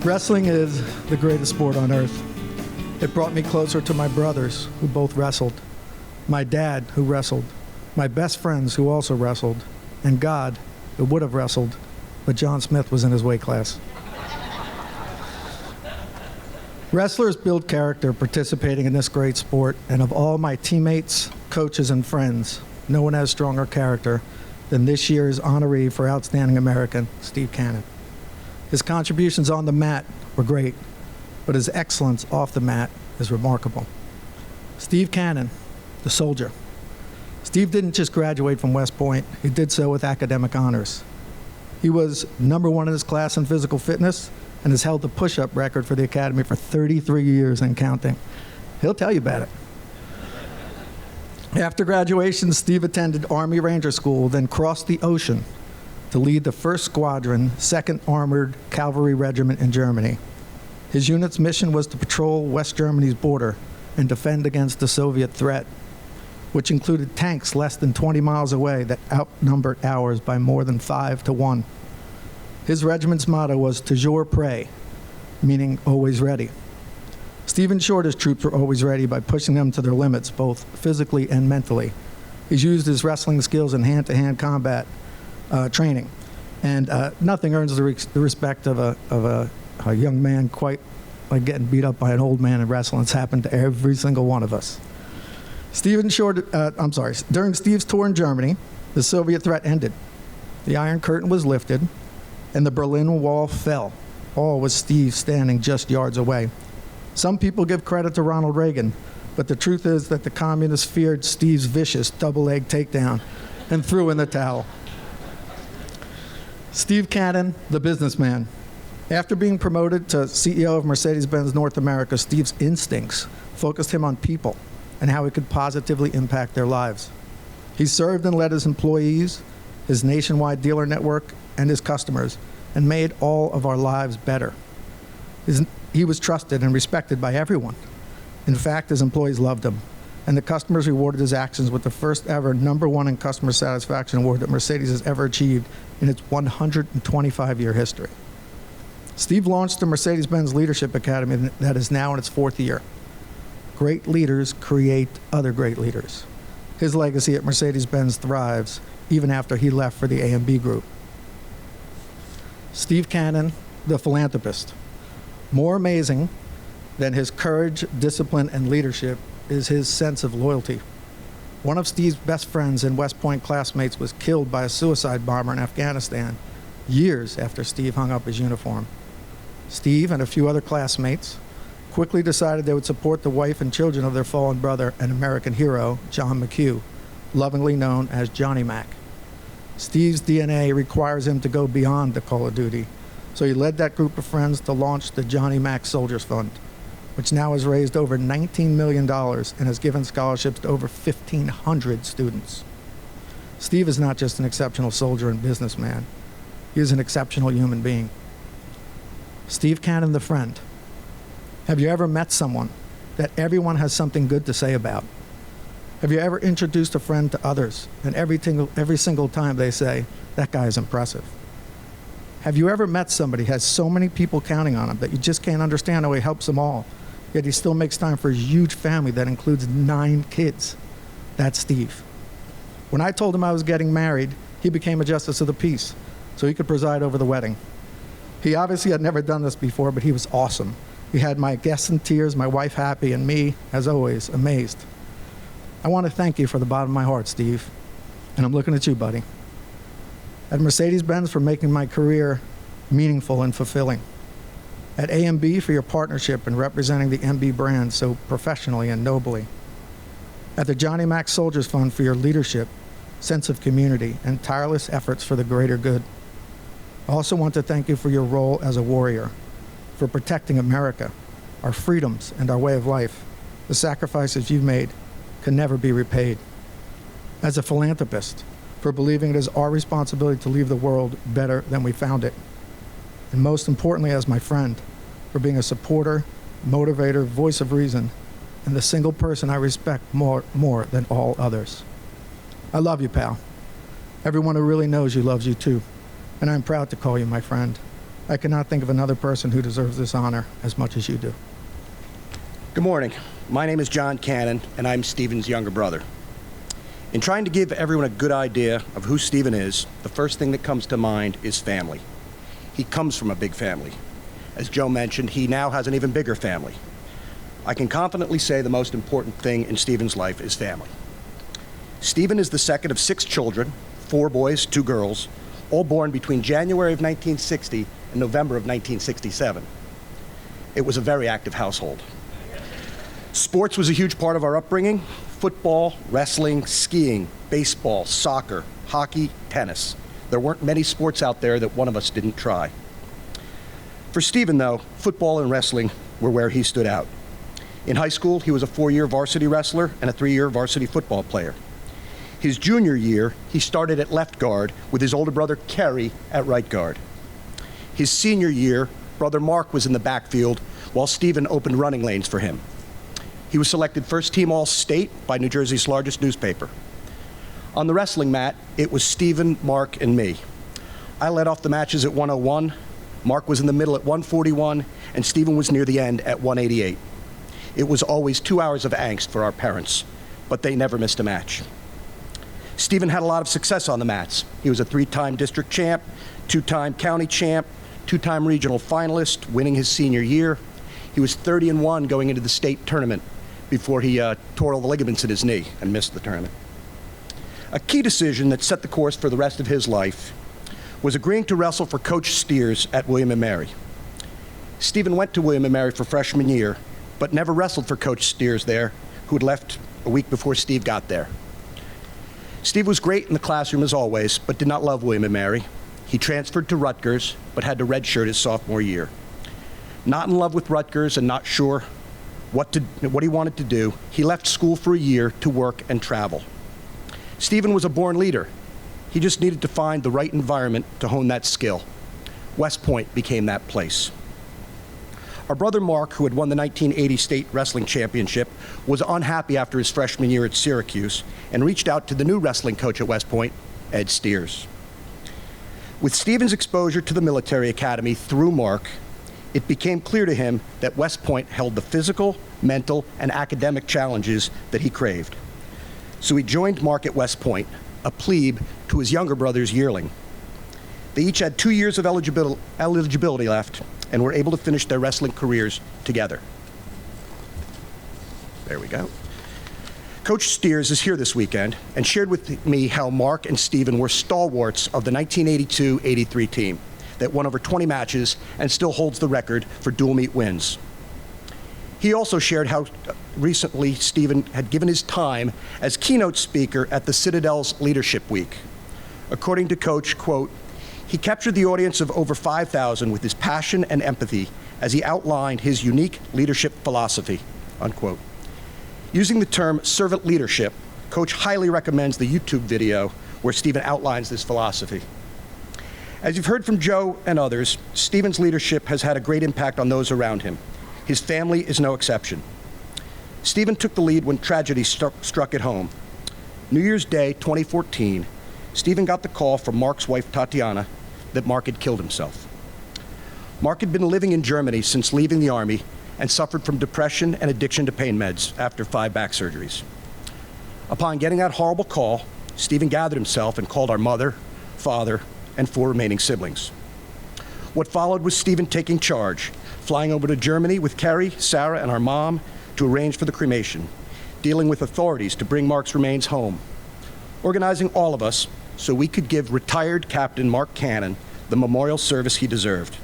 Wrestling is the greatest sport on earth. It brought me closer to my brothers, who both wrestled, my dad, who wrestled, my best friends, who also wrestled, and God, who would have wrestled, but John Smith was in his weight class. Wrestlers build character participating in this great sport, and of all my teammates, coaches, and friends, no one has stronger character than this year's honoree for Outstanding American, Steve Cannon. His contributions on the mat were great, but his excellence off the mat is remarkable. Steve Cannon, the soldier. Steve didn't just graduate from West Point, he did so with academic honors. He was #1 in his class in physical fitness and has held the push-up record for the Academy for 33 years and counting. He'll tell you about it. After graduation, Steve attended Army Ranger School, then crossed the ocean to lead the 1st Squadron, 2nd Armored Cavalry Regiment in Germany. His unit's mission was to patrol West Germany's border and defend against the Soviet threat, which included tanks less than 20 miles away that outnumbered ours by more than 5 to 1. His regiment's motto was toujours prêt, meaning always ready. Steve ensured his troops were always ready by pushing them to their limits, both physically and mentally. He's used his wrestling skills in hand-to-hand combat training, and nothing earns the respect of a young man quite like getting beat up by an old man in wrestling. It's happened to every single one of us. During Steve's tour in Germany, the Soviet threat ended. The Iron Curtain was lifted, and the Berlin Wall fell, all with Steve standing just yards away. Some people give credit to Ronald Reagan, but the truth is that the communists feared Steve's vicious double-leg takedown and threw in the towel. Steve Cannon, the businessman. After being promoted to CEO of Mercedes-Benz North America, Steve's instincts focused him on people and how he could positively impact their lives. He served and led his employees, his nationwide dealer network, and his customers, and made all of our lives better. He was trusted and respected by everyone. In fact, his employees loved him, and the customers rewarded his actions with the first ever #1 in customer satisfaction award that Mercedes has ever achieved in its 125-year history. Steve launched the Mercedes-Benz Leadership Academy that is now in its 4th year. Great leaders create other great leaders. His legacy at Mercedes-Benz thrives even after he left for the A&B Group. Steve Cannon, the philanthropist. More amazing than his courage, discipline, and leadership is his sense of loyalty. One of Steve's best friends and West Point classmates was killed by a suicide bomber in Afghanistan years after Steve hung up his uniform. Steve and a few other classmates quickly decided they would support the wife and children of their fallen brother, an American hero, John McHugh, lovingly known as Johnny Mac. Steve's DNA requires him to go beyond the call of duty, so he led that group of friends to launch the Johnny Mac Soldiers Fund, which now has raised over $19 million and has given scholarships to over 1,500 students. Steve is not just an exceptional soldier and businessman. He is an exceptional human being. Steve Cannon, the friend. Have you ever met someone that everyone has something good to say about? Have you ever introduced a friend to others, and every single time they say, that guy is impressive? Have you ever met somebody who has so many people counting on him that you just can't understand how he helps them all, yet he still makes time for his huge family that includes 9 kids? That's Steve. When I told him I was getting married, he became a justice of the peace, so he could preside over the wedding. He obviously had never done this before, but he was awesome. He had my guests in tears, my wife happy, and me, as always, amazed. I want to thank you from the bottom of my heart, Steve, and I'm looking at you, buddy. At Mercedes-Benz for making my career meaningful and fulfilling. At A&B for your partnership in representing the MB brand so professionally and nobly. At the Johnny Mac Soldiers Fund for your leadership, sense of community, and tireless efforts for the greater good. I also want to thank you for your role as a warrior, for protecting America, our freedoms, and our way of life. The sacrifices you've made can never be repaid. As a philanthropist, for believing it is our responsibility to leave the world better than we found it. And most importantly, as my friend, for being a supporter, motivator, voice of reason, and the single person I respect more than all others. I love you, pal. Everyone who really knows you loves you too, and I'm proud to call you my friend. I cannot think of another person who deserves this honor as much as you do. Good morning. My name is John Cannon, and I'm Stephen's younger brother. In trying to give everyone a good idea of who Stephen is, the first thing that comes to mind is family. He comes from a big family. As Joe mentioned, he now has an even bigger family. I can confidently say the most important thing in Stephen's life is family. Stephen is the second of 6 children, 4 boys, 2 girls, all born between January of 1960 and November of 1967. It was a very active household. Sports was a huge part of our upbringing. Football, wrestling, skiing, baseball, soccer, hockey, tennis. There weren't many sports out there that one of us didn't try. For Stephen, though, football and wrestling were where he stood out. In high school, he was a 4-year varsity wrestler and a 3-year varsity football player. His junior year, he started at left guard with his older brother, Kerry, at right guard. His senior year, brother Mark was in the backfield while Stephen opened running lanes for him. He was selected first team All-State by New Jersey's largest newspaper. On the wrestling mat, it was Stephen, Mark, and me. I led off the matches at 101, Mark was in the middle at 141, and Stephen was near the end at 188. It was always 2 hours of angst for our parents, but they never missed a match. Stephen had a lot of success on the mats. He was a 3-time district champ, 2-time county champ, 2-time regional finalist, winning his senior year. He was 30-1 going into the state tournament before he tore all the ligaments in his knee and missed the tournament. A key decision that set the course for the rest of his life was agreeing to wrestle for Coach Steers at William & Mary. Stephen went to William & Mary for freshman year, but never wrestled for Coach Steers there, who had left a week before Steve got there. Steve was great in the classroom as always, but did not love William & Mary. He transferred to Rutgers, but had to redshirt his sophomore year. Not in love with Rutgers and not sure what he wanted to do, he left school for a year to work and travel. Stephen was a born leader. He just needed to find the right environment to hone that skill. West Point became that place. Our brother Mark, who had won the 1980 state wrestling championship, was unhappy after his freshman year at Syracuse and reached out to the new wrestling coach at West Point, Ed Steers. With Stephen's exposure to the military academy through Mark, it became clear to him that West Point held the physical, mental, and academic challenges that he craved. So he joined Mark at West Point, a plebe to his younger brother's yearling. They each had 2 years of eligibility left and were able to finish their wrestling careers together. There we go. Coach Steers is here this weekend and shared with me how Mark and Stephen were stalwarts of the 1982-83 team that won over 20 matches and still holds the record for dual meet wins. He also shared how recently Stephen had given his time as keynote speaker at the Citadel's Leadership Week. According to Coach, quote, he captured the audience of over 5,000 with his passion and empathy as he outlined his unique leadership philosophy, unquote. Using the term servant leadership, Coach highly recommends the YouTube video where Stephen outlines this philosophy. As you've heard from Joe and others, Stephen's leadership has had a great impact on those around him. His family is no exception. Stephen took the lead when tragedy struck at home. New Year's Day 2014, Stephen got the call from Mark's wife Tatiana that Mark had killed himself. Mark had been living in Germany since leaving the Army and suffered from depression and addiction to pain meds after 5 back surgeries. Upon getting that horrible call, Stephen gathered himself and called our mother, father, and 4 remaining siblings. What followed was Stephen taking charge, flying over to Germany with Carrie, Sarah, and our mom to arrange for the cremation, dealing with authorities to bring Mark's remains home, organizing all of us so we could give retired Captain Mark Cannon the memorial service he deserved.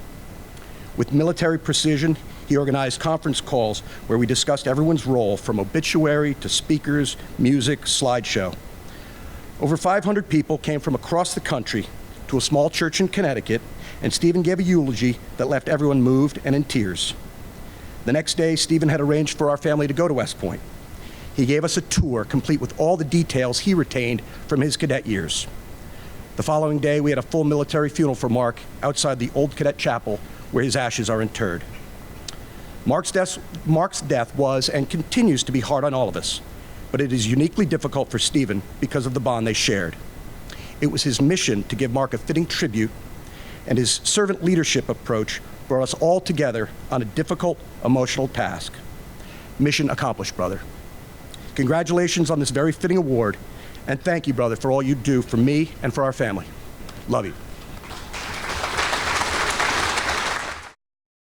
With military precision, he organized conference calls where we discussed everyone's role, from obituary to speakers, music, slideshow. Over 500 people came from across the country to a small church in Connecticut, and Stephen gave a eulogy that left everyone moved and in tears. The next day, Stephen had arranged for our family to go to West Point. He gave us a tour complete with all the details he retained from his cadet years. The following day, we had a full military funeral for Mark outside the old cadet chapel where his ashes are interred. Mark's death was and continues to be hard on all of us, but it is uniquely difficult for Stephen because of the bond they shared. It was his mission to give Mark a fitting tribute and his servant leadership approach brought us all together on a difficult, emotional task. Mission accomplished, brother. Congratulations on this very fitting award, and thank you, brother, for all you do for me and for our family. Love you.